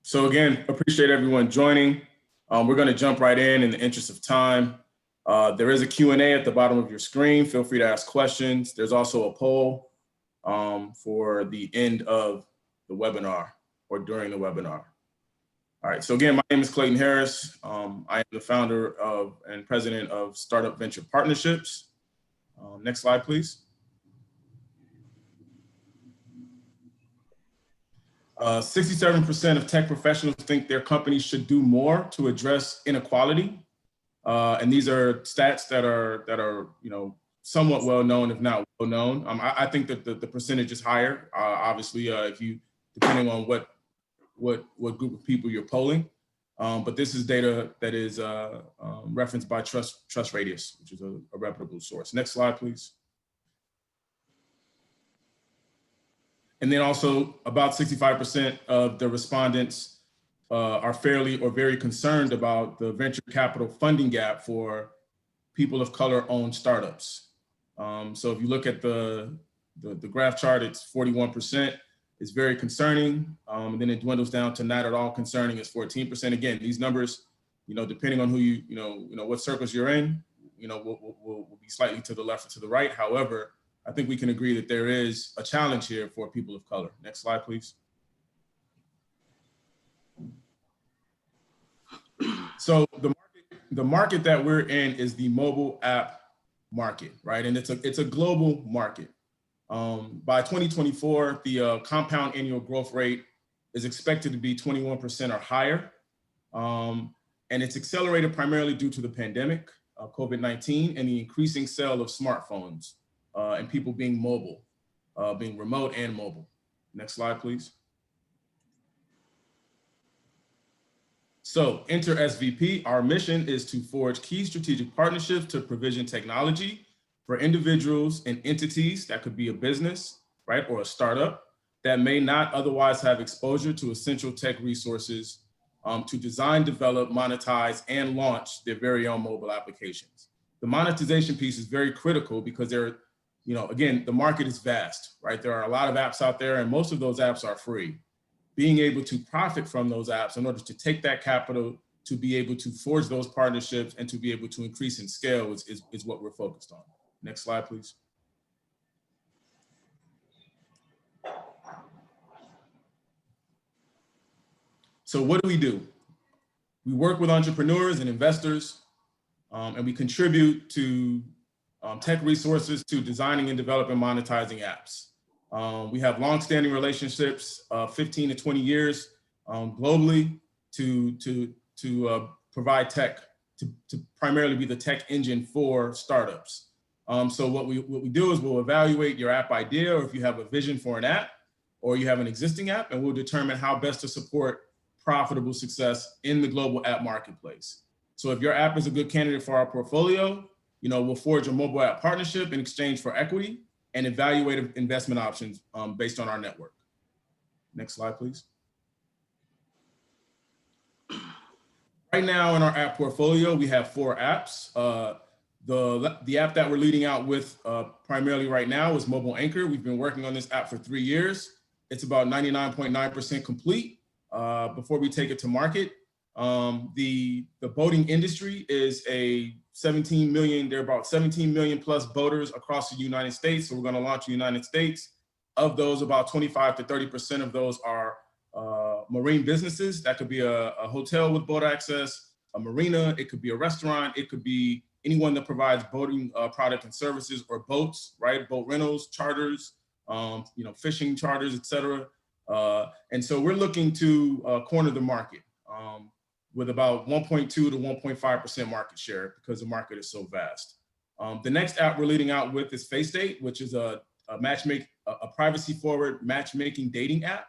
So again, appreciate everyone joining. We're going to jump right in the interest of time. There is a Q&A at the bottom of your screen. Feel free to ask questions. There's also a poll for the end of the webinar or during the webinar. All right, so again, my name is Clayton Harris. I am the founder of and president of Startup Venture Partnerships. Next slide, please. 67% of tech professionals think their companies should do more to address inequality. And these are stats that are somewhat well known, if not well known. I think that the percentage is higher. Obviously, if you depending on what group of people you're polling. But this is data that is referenced by Trust Radius, which is a reputable source. Next slide, please. And then also about 65% of the respondents are fairly or very concerned about the venture capital funding gap for people of color owned startups. So if you look at the graph chart, it's 41%. It's very concerning. And then it dwindles down to not at all concerning, it's 14%. Again, these numbers, depending on who what circles you're in, will be slightly to the left or to the right. However, I think we can agree that there is a challenge here for people of color. Next slide, please. So the market that we're in is the mobile app market, right? And it's a global market. By 2024, the compound annual growth rate is expected to be 21% or higher. And it's accelerated primarily due to the pandemic, COVID-19, and the increasing sale of smartphones and people being mobile, being remote and mobile. Next slide, please. So enter SVP. Our mission is to forge key strategic partnerships to provision technology for individuals and entities, that could be a business, right, or a startup, that may not otherwise have exposure to essential tech resources to design, develop, monetize, and launch their very own mobile applications. The monetization piece is very critical because again, the market is vast, right? There are a lot of apps out there and most of those apps are free. Being able to profit from those apps in order to take that capital to be able to forge those partnerships and to be able to increase in scale is what we're focused on. Next slide, please. So what do? We work with entrepreneurs and investors, and we contribute to tech resources to designing and developing monetizing apps. We have longstanding relationships, 15 to 20 years globally to provide tech, to primarily be the tech engine for startups. So what we do is we'll evaluate your app idea, or if you have a vision for an app, or you have an existing app, and we'll determine how best to support profitable success in the global app marketplace. So if your app is a good candidate for our portfolio, we'll forge a mobile app partnership in exchange for equity and evaluate investment options based on our network. Next slide, please. Right now in our app portfolio, we have 4 apps. The app that we're leading out with primarily right now is Mobile Anchor. We've been working on this app for 3 years. It's about 99.9% complete before we take it to market. The boating industry is there are about 17 million plus boaters across the United States. So we're going to launch in the United States. Of those, about 25 to 30% of those are marine businesses. That could be a hotel with boat access, a marina, it could be a restaurant, it could be anyone that provides boating product and services or boats, right? Boat rentals, charters, fishing charters, et cetera. And so we're looking to corner the market with about 1.2 to 1.5% market share because the market is so vast. The next app we're leading out with is FaceDate, which is a privacy-forward matchmaking dating app.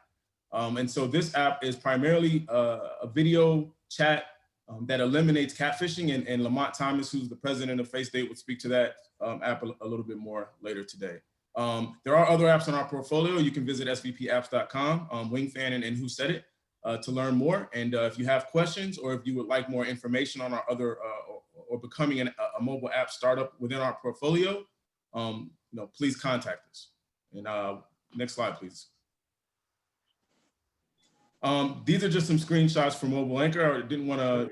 And so this app is primarily a video chat that eliminates catfishing, and Lamar Thomas, who's the president of FaceDate, would speak to that app a little bit more later today. There are other apps in our portfolio. You can visit svpapps.com, Wingfan and Who Said It, to learn more. And if you have questions or if you would like more information on our other or becoming a mobile app startup within our portfolio, please contact us. And next slide, please. These are just some screenshots from Mobile Anchor. I didn't want to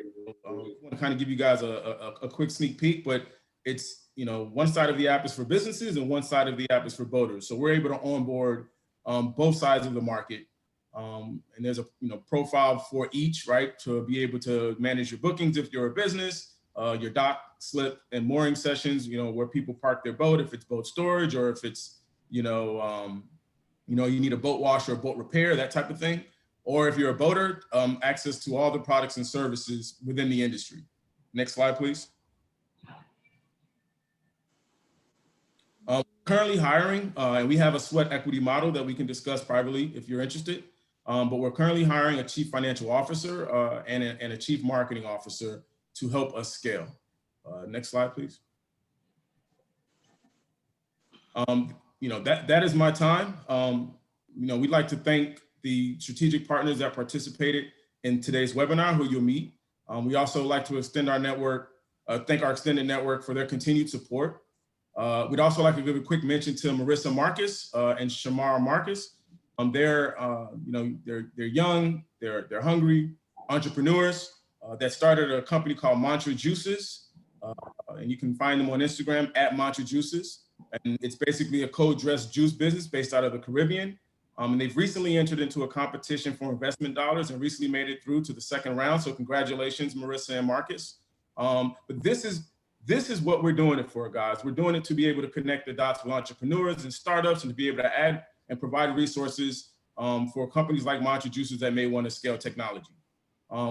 kind of give you guys a quick sneak peek, but it's, one side of the app is for businesses and one side of the app is for boaters. So we're able to onboard both sides of the market. And there's a profile for each, right, to be able to manage your bookings if you're a business, your dock, slip, and mooring sessions, where people park their boat, if it's boat storage or if it's, you need a boat wash or a boat repair, that type of thing. Or if you're a boater, access to all the products and services within the industry. Next slide, please. Currently hiring, and we have a sweat equity model that we can discuss privately if you're interested. But we're currently hiring a chief financial officer and a chief marketing officer to help us scale. Next slide, please. That is my time. We'd like to thank the strategic partners that participated in today's webinar, who you'll meet. We also like to extend our network, thank our extended network for their continued support. We'd also like to give a quick mention to Marissa Marcus and Shamara Marcus. They're young, they're hungry entrepreneurs that started a company called Mantra Juices. And you can find them on Instagram at Mantra Juices. And it's basically a cold dressed juice business based out of the Caribbean. And they've recently entered into a competition for investment dollars and recently made it through to the second round. So congratulations, Marissa and Marcus. But this is what we're doing it for, guys. We're doing it to be able to connect the dots with entrepreneurs and startups and to be able to add and provide resources for companies like Mantra Juices that may want to scale technology.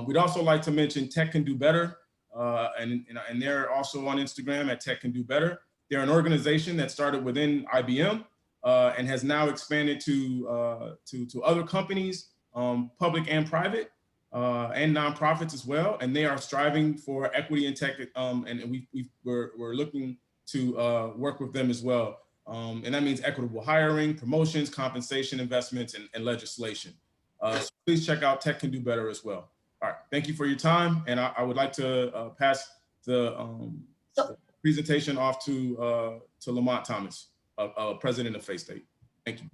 We'd also like to mention Tech Can Do Better, and they're also on Instagram at Tech Can Do Better. They're an organization that started within IBM and has now expanded to other companies, public and private, and nonprofits as well. And they are striving for equity in tech, and we're looking to work with them as well. And that means equitable hiring, promotions, compensation, investments, and legislation. So please check out Tech Can Do Better as well. All right, thank you for your time. And I would like to pass the presentation off to Lamar Thomas, president of FaceState. Thank you.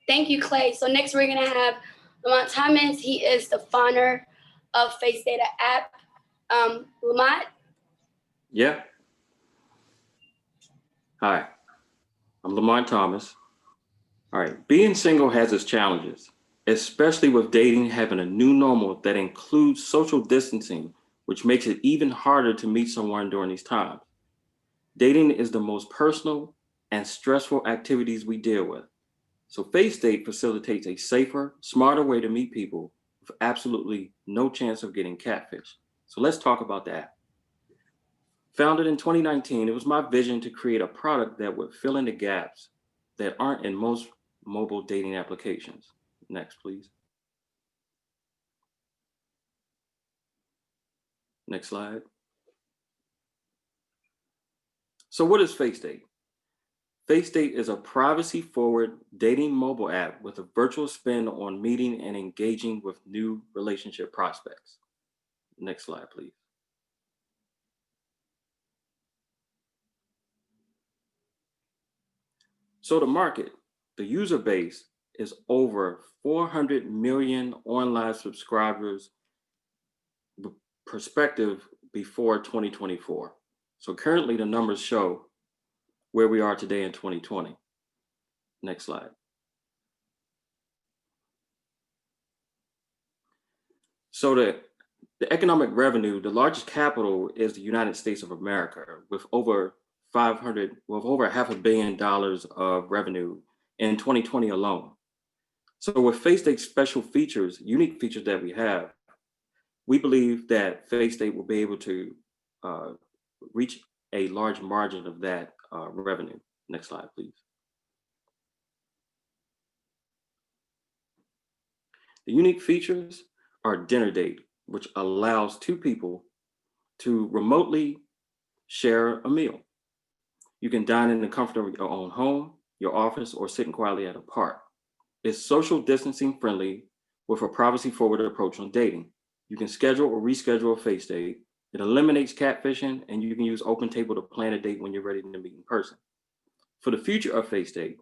Thank you, Clay. So next we're gonna have Lamar Thomas. He is the founder of FaceData app. Lamar? Yeah. Hi, I'm Lamar Thomas. All right, being single has its challenges, especially with dating having a new normal that includes social distancing, which makes it even harder to meet someone during these times. Dating is the most personal and stressful activities we deal with. So FaceDate facilitates a safer, smarter way to meet people with absolutely no chance of getting catfished. So let's talk about that. Founded in 2019, it was my vision to create a product that would fill in the gaps that aren't in most mobile dating applications. Next, please. Next slide. So what is FaceDate? FaceDate is a privacy-forward dating mobile app with a virtual spin on meeting and engaging with new relationship prospects. Next slide, please. So the market, the user base is over 400 million online subscribers perspective before 2024. So currently the numbers show where we are today in 2020. Next slide. So the economic revenue, the largest capital is the United States of America with over $500 billion of revenue in 2020 alone. So with FaceDate's special features, unique features that we have, we believe that FaceDate will be able to reach a large margin of that revenue. Next slide, please. The unique features are dinner date, which allows two people to remotely share a meal. You can dine in the comfort of your own home, your office, or sitting quietly at a park. It's social distancing friendly with a privacy forward approach on dating. You can schedule or reschedule a face date. It eliminates catfishing, and you can use OpenTable to plan a date when you're ready to meet in person. For the future of FaceDate,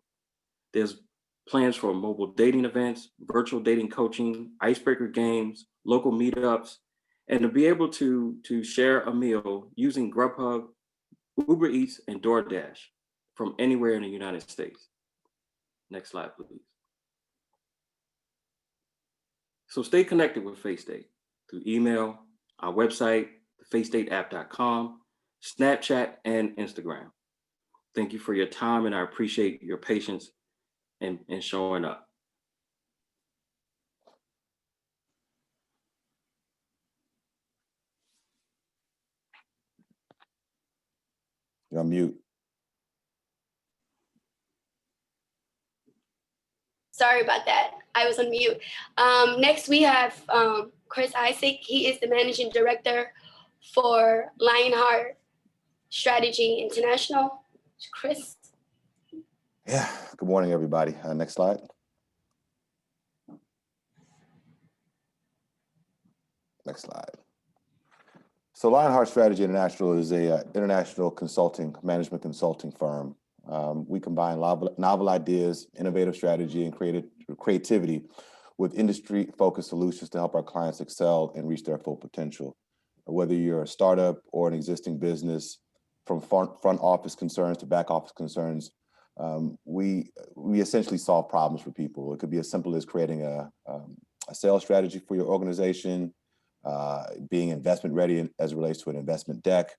there's plans for mobile dating events, virtual dating coaching, icebreaker games, local meetups, and to be able to share a meal using Grubhub, Uber Eats, and DoorDash from anywhere in the United States. Next slide, please. So stay connected with FaceDate through email, our website, facedateapp.com, Snapchat, and Instagram. Thank you for your time, and I appreciate your patience and showing up. You're on mute. Sorry about that. I was on mute. Next, we have Chris Isaac. He is the Managing Director for Lionheart Strategy International. Chris. Yeah, good morning, everybody. Next slide. Next slide. So Lionheart Strategy International is a international management consulting firm. We combine novel ideas, innovative strategy, and creativity with industry-focused solutions to help our clients excel and reach their full potential. Whether you're a startup or an existing business, from front office concerns to back office concerns, we essentially solve problems for people. It could be as simple as creating a sales strategy for your organization, being investment ready as it relates to an investment deck,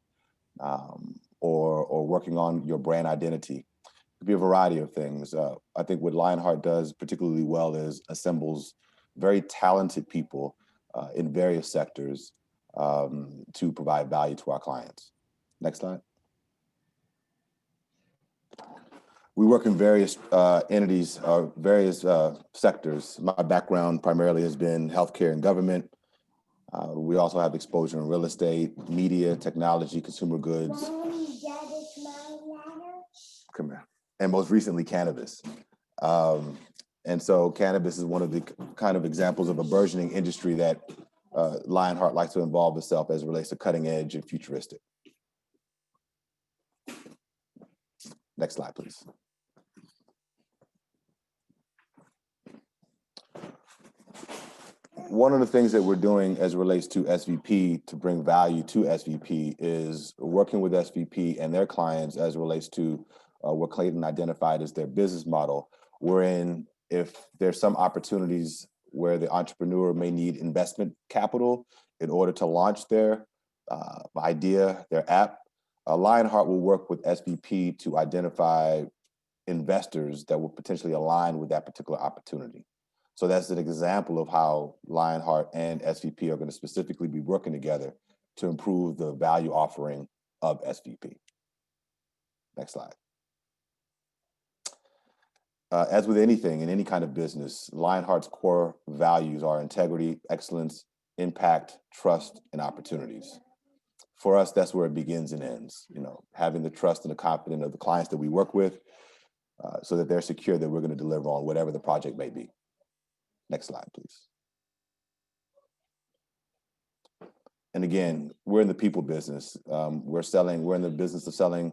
or working on your brand identity. It could be a variety of things. I think what Lionheart does particularly well is assembles very talented people in various sectors to provide value to our clients. Next slide. We work in various entities, various sectors. My background primarily has been healthcare and government. We also have exposure in real estate, media, technology, consumer goods. Come here. And most recently, cannabis. And so cannabis is one of the kind of examples of a burgeoning industry that Lionheart likes to involve itself as it relates to cutting edge and futuristic. Next slide, please. One of the things that we're doing as it relates to SVP to bring value to SVP is working with SVP and their clients as it relates to what Clayton identified as their business model, wherein if there's some opportunities where the entrepreneur may need investment capital in order to launch their idea, their app, Lionheart will work with SVP to identify investors that will potentially align with that particular opportunity. So that's an example of how Lionheart and SVP are going to specifically be working together to improve the value offering of SVP. Next slide. As with anything in any kind of business, Lionheart's core values are integrity, excellence, impact, trust, and opportunities. For us, that's where it begins and ends. You know, having the trust and the confidence of the clients that we work with, so that they're secure that we're going to deliver on whatever the project may be. Next slide, please. And again, we're in the people business. We're in the business of selling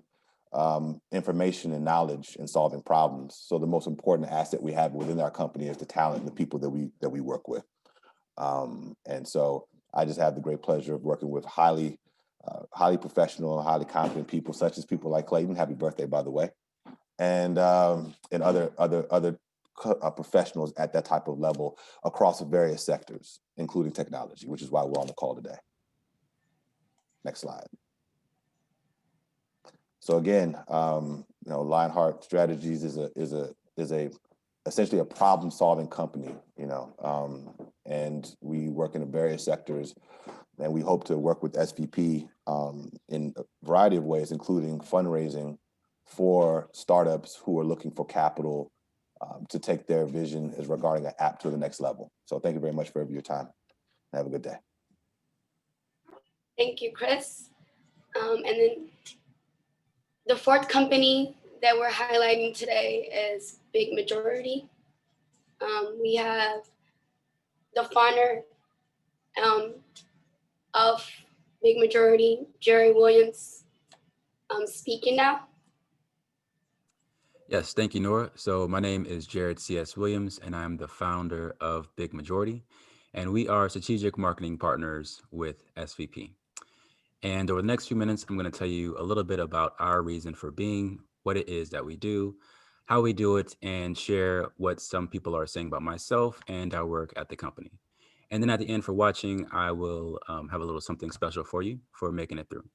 information and knowledge and solving problems. So the most important asset we have within our company is the talent and the people that we work with. And so I just have the great pleasure of working with highly professional, highly competent people, such as people like Clayton. Happy birthday, by the way, and other professionals at that type of level across various sectors, including technology, which is why we're on the call today. Next slide. So again, Lionheart Strategies is essentially a problem-solving company, and we work in various sectors, and we hope to work with SVP in a variety of ways, including fundraising for startups who are looking for capital to take their vision as regarding an app to the next level. So thank you very much for your time. Have a good day. Thank you, Chris. And then the fourth company that we're highlighting today is Big Majority. We have the founder of Big Majority, Jerry Williams, speaking now. Yes, thank you, Nora. So my name is Jared C.S. Williams, and I'm the founder of Big Majority, and we are strategic marketing partners with SVP. And over the next few minutes, I'm going to tell you a little bit about our reason for being, what it is that we do, how we do it, and share what some people are saying about myself and our work at the company. And then at the end for watching, I will have a little something special for you for making it through.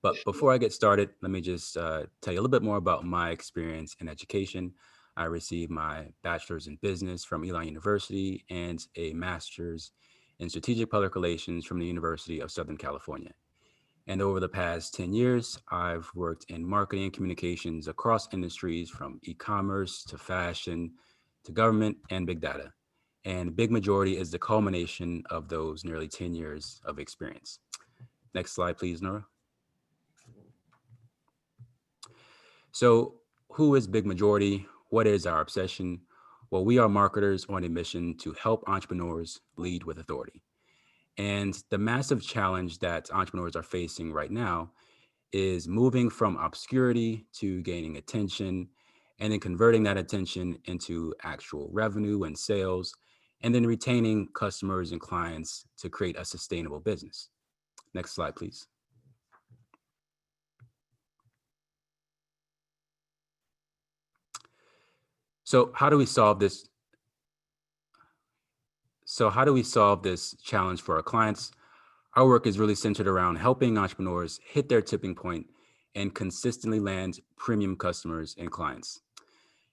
But before I get started, let me just tell you a little bit more about my experience in education. I received my bachelor's in business from Elon University and a master's in strategic public relations from the University of Southern California. And over the past 10 years, I've worked in marketing and communications across industries from e-commerce to fashion to government and big data. And Big Majority is the culmination of those nearly 10 years of experience. Next slide, please, Nora. So who is Big Majority? What is our obsession? Well, we are marketers on a mission to help entrepreneurs lead with authority. And the massive challenge that entrepreneurs are facing right now is moving from obscurity to gaining attention and then converting that attention into actual revenue and sales, and then retaining customers and clients to create a sustainable business. Next slide, please. So how do we solve this? So how do we solve this challenge for our clients? Our work is really centered around helping entrepreneurs hit their tipping point and consistently land premium customers and clients.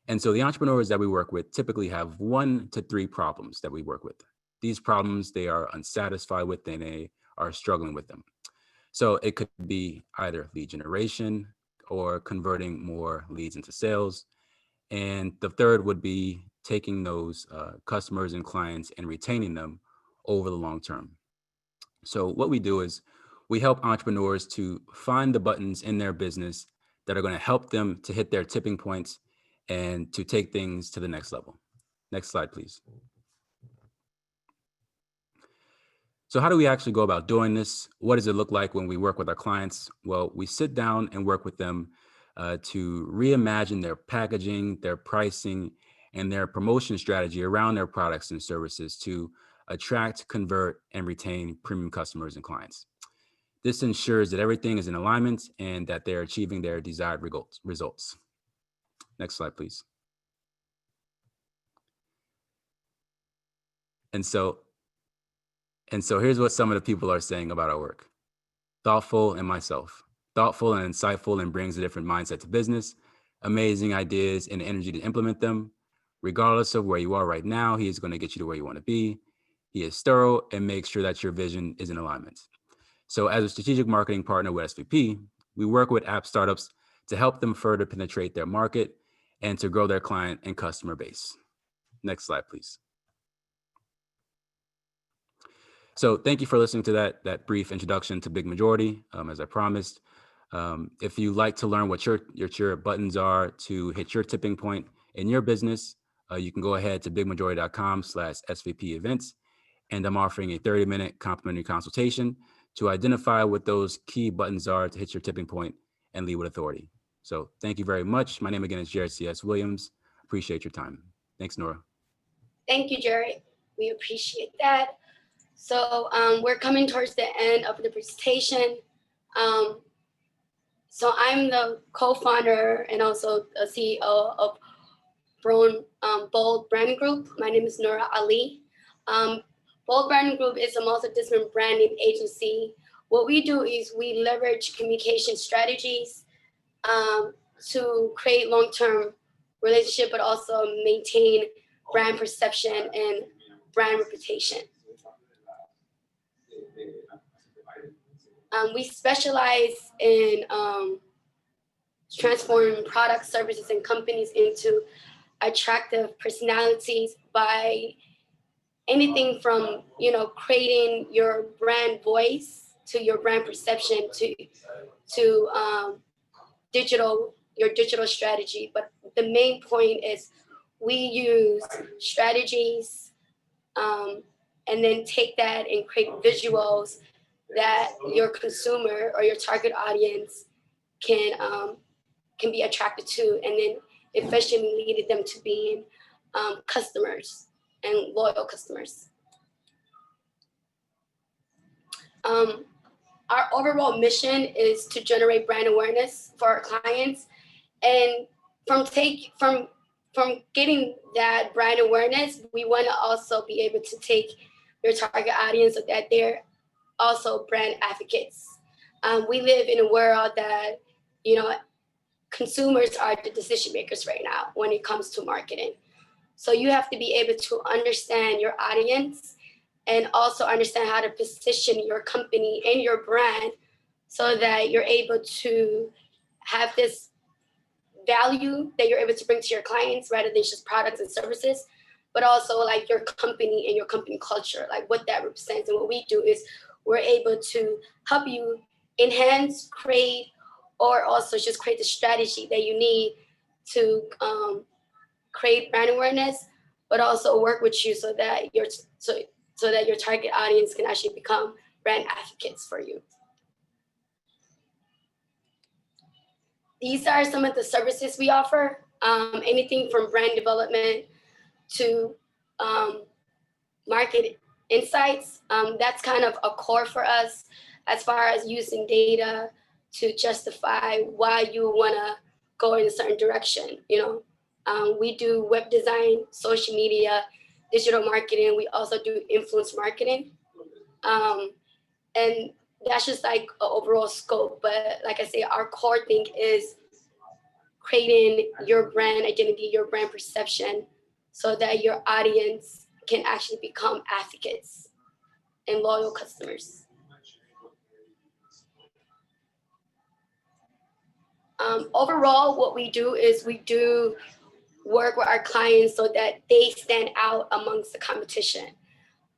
And so the entrepreneurs that we work with typically have 1 to 3 problems that we work with. These problems they are unsatisfied with and they are struggling with them. So it could be either lead generation or converting more leads into sales. And the third would be taking those customers and clients and retaining them over the long term. So what we do is we help entrepreneurs to find the buttons in their business that are going to help them to hit their tipping points and to take things to the next level. Next slide, please. So how do we actually go about doing this? What does it look like when we work with our clients? Well, we sit down and work with them to reimagine their packaging, their pricing, and their promotion strategy around their products and services to attract, convert, and retain premium customers and clients. This ensures that everything is in alignment and that they're achieving their desired results. Next slide, please. And so here's what some of the people are saying about our work. Thoughtful and myself. Thoughtful and insightful and brings a different mindset to business. Amazing ideas and energy to implement them. Regardless of where you are right now, he is going to get you to where you want to be. He is thorough and makes sure that your vision is in alignment. So as a strategic marketing partner with SVP, we work with app startups to help them further penetrate their market and to grow their client and customer base. Next slide, please. So thank you for listening to that brief introduction to Big Majority, as I promised. If you like to learn what your buttons are to hit your tipping point in your business, you can go ahead to bigmajority.com/SVP events. And I'm offering a 30-minute complimentary consultation to identify what those key buttons are to hit your tipping point and lead with authority. So thank you very much. My name again is Jared C.S. Williams. Appreciate your time. Thanks, Nora. Thank you, Jared. We appreciate that. So we're coming towards the end of the presentation. So I'm the co-founder and also the CEO of Bold Brand Group. My name is Nora Ali. Bold Brand Group is a multidisciplinary branding agency. What we do is we leverage communication strategies to create long-term relationship, but also maintain brand perception and brand reputation. We specialize in transforming products, services, and companies into attractive personalities by anything from creating your brand voice to your brand perception to your digital strategy. But the main point is we use strategies and then take that and create visuals that your consumer or your target audience can be attracted to, and then eventually leading them to being customers and loyal customers. Our overall mission is to generate brand awareness for our clients, and from getting that brand awareness, we want to also be able to take your target audience so that they're also brand advocates. We live in a world that, you know, consumers are the decision makers right now when it comes to marketing. So you have to be able to understand your audience and also understand how to position your company and your brand so that you're able to have this value that you're able to bring to your clients rather than just products and services, but also like your company and your company culture, like what that represents. And what we do is we're able to help you enhance, create, or also just create the strategy that you need to create brand awareness, but also work with you so that your target audience can actually become brand advocates for you. These are some of the services we offer, anything from brand development to market insights. That's kind of a core for us as far as using data to justify why you want to go in a certain direction. You know, we do web design, social media, digital marketing. We also do influence marketing. And that's just like an overall scope. But like I say, our core thing is creating your brand identity, your brand perception, so that your audience can actually become advocates and loyal customers. Overall, what we do is we do work with our clients so that they stand out amongst the competition.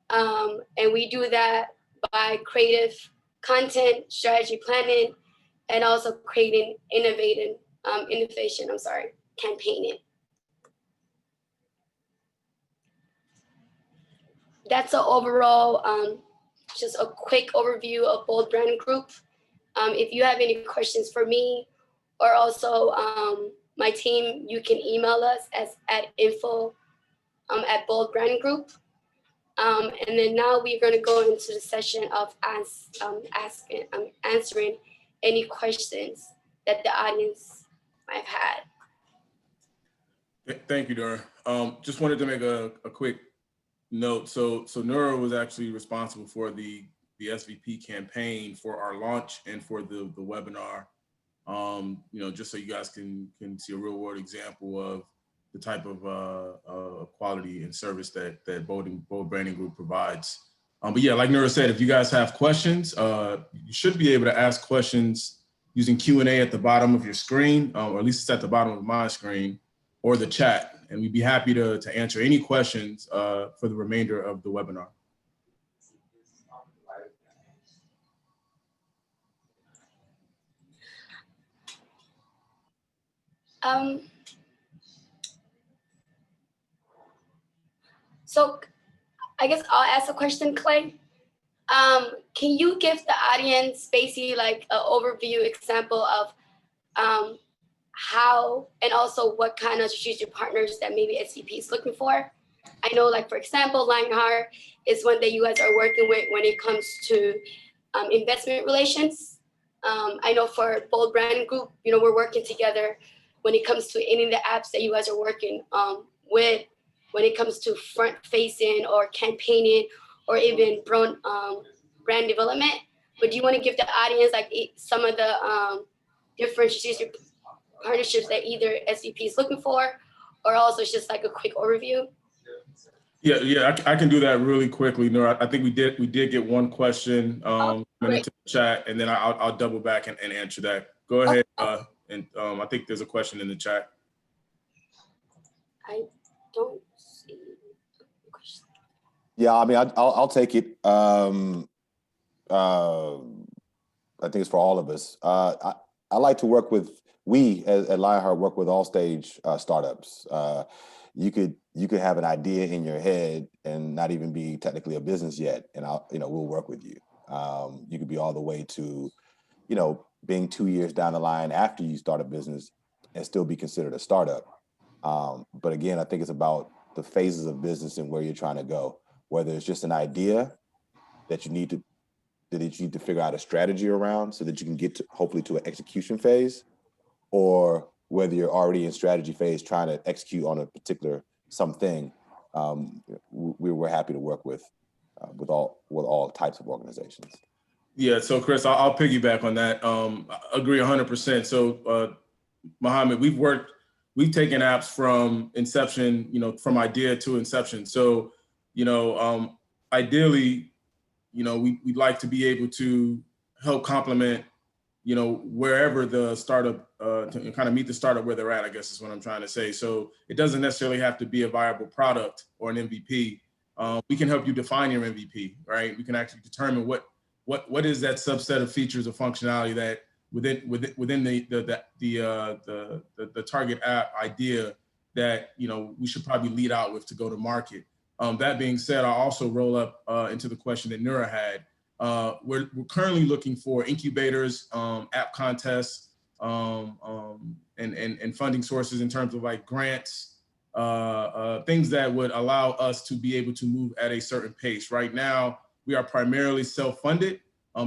And we do that by creative content, strategy planning, and also creating innovation, campaigning. That's an overall, just a quick overview of Bold Brand Group. If you have any questions for me or also my team, you can email us at info at Bold Brand Group. And then now we're going to go into the session of answering any questions that the audience might have had. Thank you, Nura. Just wanted to make a quick note. So Nura was actually responsible for the SVP campaign for our launch and for the webinar. You know, just so you guys can see a real world example of the type of quality and service that Bold Branding Group provides. But yeah, like Nura said, if you guys have questions, you should be able to ask questions using Q&A at the bottom of your screen, or at least it's at the bottom of my screen, or the chat. And we'd be happy to answer any questions for the remainder of the webinar. So I guess I'll ask a question, Clay. Can you give the audience basically like an overview example of how and also what kind of strategic partners that maybe SVP is looking for? I know, like, for example, Lamar is one that you guys are working with when it comes to investment relations. I know for Bold Brand Group, you know, we're working together when it comes to any of the apps that you guys are working with, when it comes to front facing or campaigning or even brand development. But do you want to give the audience like some of the different strategic partnerships that either SVP is looking for, or also it's just like a quick overview? Yeah, I can do that really quickly, Nura. I think we did get one question into the chat, and then I'll double back and answer that. Go ahead, and I think there's a question in the chat. I don't see the question. Yeah, I mean, I'll take it. I think it's for all of us. I like to work with, we at Lionheart work with all stage startups. You could have an idea in your head and not even be technically a business yet, and we'll work with you. You could be all the way to, being 2 years down the line after you start a business and still be considered a startup. But again, I think it's about the phases of business and where you're trying to go, whether it's just an idea that you need to figure out a strategy around so that you can get to hopefully to an execution phase, or whether you're already in strategy phase trying to execute on a particular something. We're happy to work with all types of organizations. Yeah, so Chris, I'll piggyback on that. I agree 100%. So Mohammed, we've taken apps from inception, from idea to inception. So, ideally, we'd like to be able to help complement, wherever the startup, to kind of meet the startup where they're at, I guess is what I'm trying to say. So it doesn't necessarily have to be a viable product or an MVP. We can help you define your MVP, right? We can actually determine what is that subset of features or functionality that within the target app idea that we should probably lead out with to go to market. That being said, I'll also roll up into the question that Nura had. We're currently looking for incubators, app contests, and funding sources in terms of like grants, things that would allow us to be able to move at a certain pace. Right now, we are primarily self-funded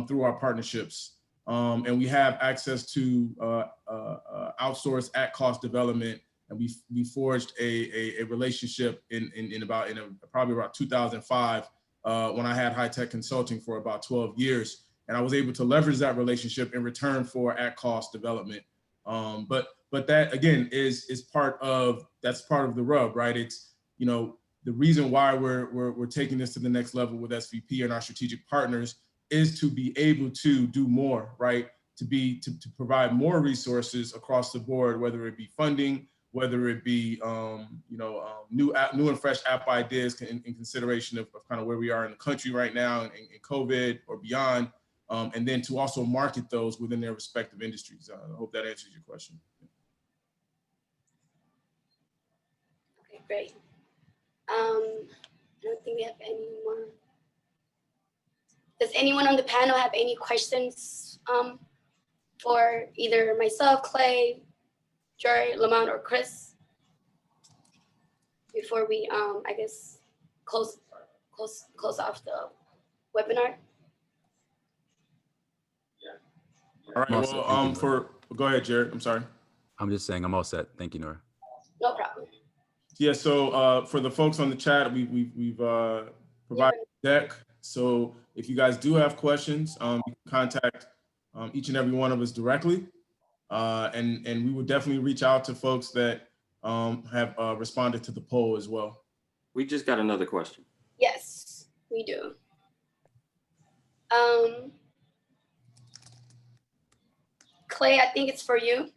through our partnerships. And we have access to outsourced at-cost development. And we forged a relationship in probably about 2005 when I had high tech consulting for about 12 years. And I was able to leverage that relationship in return for at-cost development. But that again is part of the rub, right? It's the reason why we're taking this to the next level with SVP and our strategic partners is to be able to do more, right? To provide more resources across the board, whether it be funding, whether it be new and fresh app ideas in consideration of kind of where we are in the country right now in COVID or beyond, and then to also market those within their respective industries. I hope that answers your question. Okay, great. I don't think we have any more. Does anyone on the panel have any questions for either myself, Clay, Jerry, Lamar, or Chris? Before we, I guess, close off the webinar. All right. Well, go ahead, Jared. I'm sorry. I'm just saying I'm all set. Thank you, Nora. No problem. Yeah. So for the folks on the chat, we've provided a deck. So if you guys do have questions, you can contact each and every one of us directly, and we will definitely reach out to folks that have responded to the poll as well. We just got another question. Yes, we do. Clay, I think it's for you.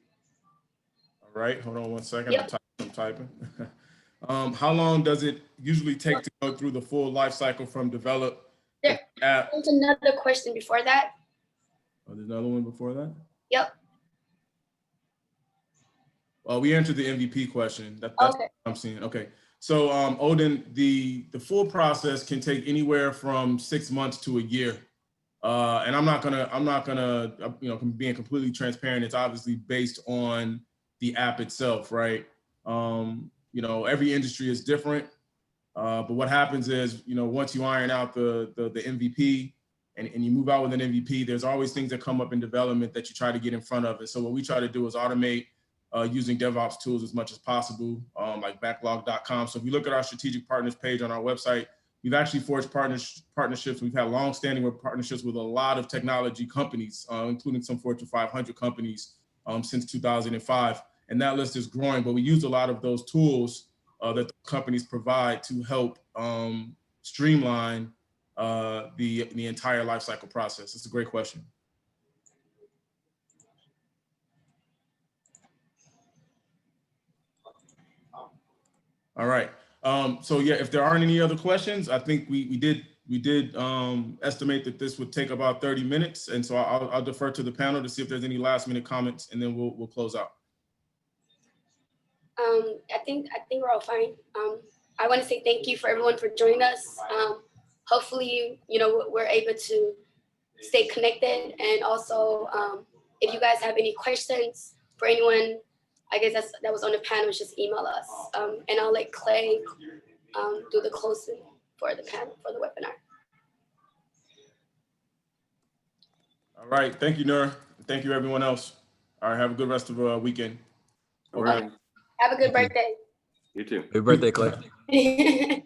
All right, hold on one second. Yep. I'm typing. How long does it usually take to go through the full life cycle from develop app? There's another question before that. Oh, there's another one before that? Yep. We answered the MVP question. That's okay. what I'm seeing. Okay. So Odin, the full process can take anywhere from 6 months to a year. And I'm not gonna, being completely transparent, it's obviously based on the app itself, right? Every industry is different. But what happens is, once you iron out the MVP and you move out with an MVP, there's always things that come up in development that you try to get in front of. And so what we try to do is automate using DevOps tools as much as possible, like backlog.com. So if you look at our strategic partners page on our website, we've actually forged partnerships. We've had long-standing partnerships with a lot of technology companies, including some Fortune 500 companies since 2005. And that list is growing, but we use a lot of those tools that the companies provide to help streamline the entire lifecycle process. It's a great question. All right. So yeah, if there aren't any other questions, I think we did estimate that this would take about 30 minutes. And so I'll defer to the panel to see if there's any last minute comments, and then we'll close out. I think we're all fine. I want to say thank you for everyone for joining us. Hopefully, we're able to stay connected. And also, if you guys have any questions for anyone I guess that was on the panel, just email us. And I'll let Clay do the closing for the panel, for the webinar. All right. Thank you, Nur. Thank you, everyone else. All right. Have a good rest of the weekend. All right. Have a good birthday. You too. Happy birthday, Clay.